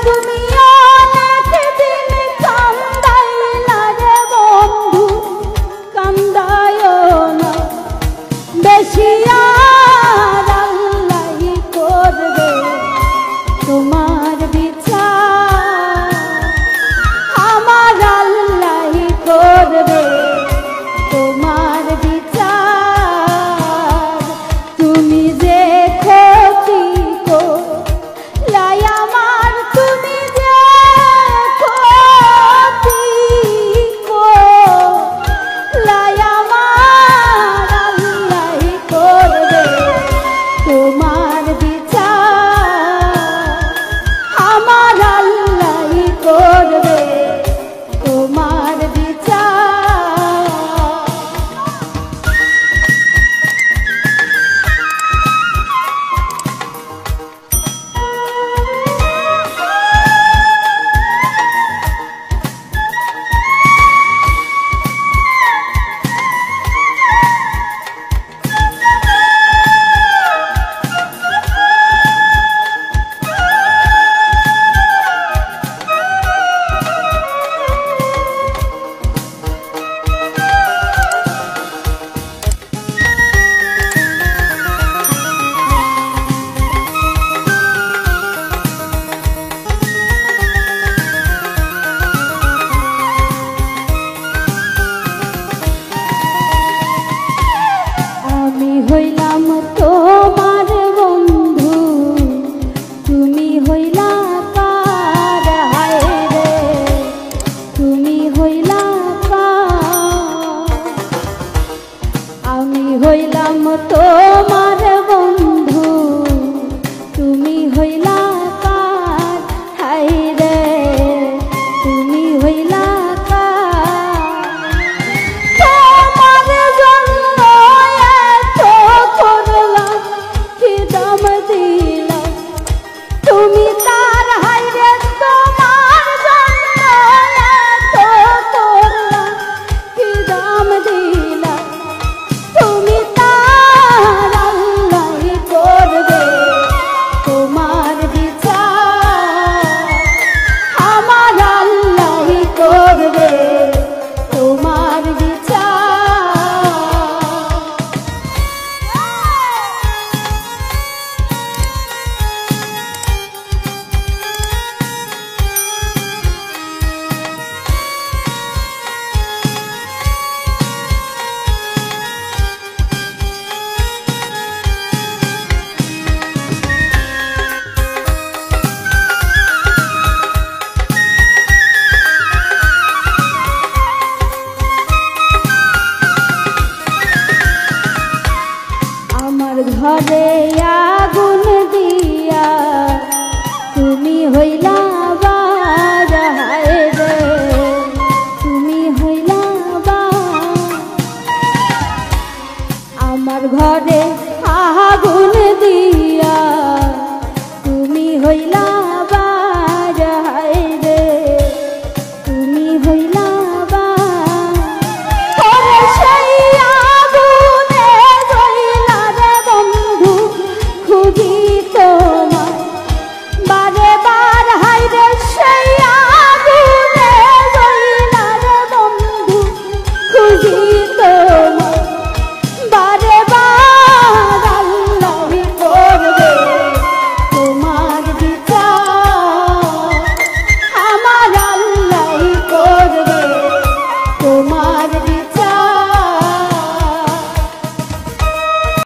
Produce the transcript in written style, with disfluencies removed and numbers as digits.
তুমি অনেক দিন কান্দাইলা রে বন্ধু, কান্দায়ও না বেশি, আর আল্লাহই করবে তোমার বিচার, আমার আল্লাহই করবে তোমার বিচার। তুমি যে ক্ষতি করলাই আমার, তুমি যে ক্ষতি করলাই আমার, আল্লাহই করবে তোমার বিচার, আমার আল্লাহই করবে তোমার বিচার। আমি হইলাম তোমার বন্ধু, তুমি হইলা কার, হায় রে তুমি হইলা কার। আমি হইলাম তোমার বন্ধু, তুমি হইলা কার, হায় রে তুমি হইলা কার। তোমার জন্য এত করলাম, কি দাম দিলাম তুমি তার, হায় রে তোমার জন্য এত করলাম, কি দাম দিলাম তুমি তার, আল্লাহই করবে তোমার বিচার, আমার আল্লাহই করবে তোমার বিচার। আমার ঘরে আগুন দিয়া তুমি হইলা বার, হায় রে তুমি হইলা বার। আমার ঘরে আগুন দিয়া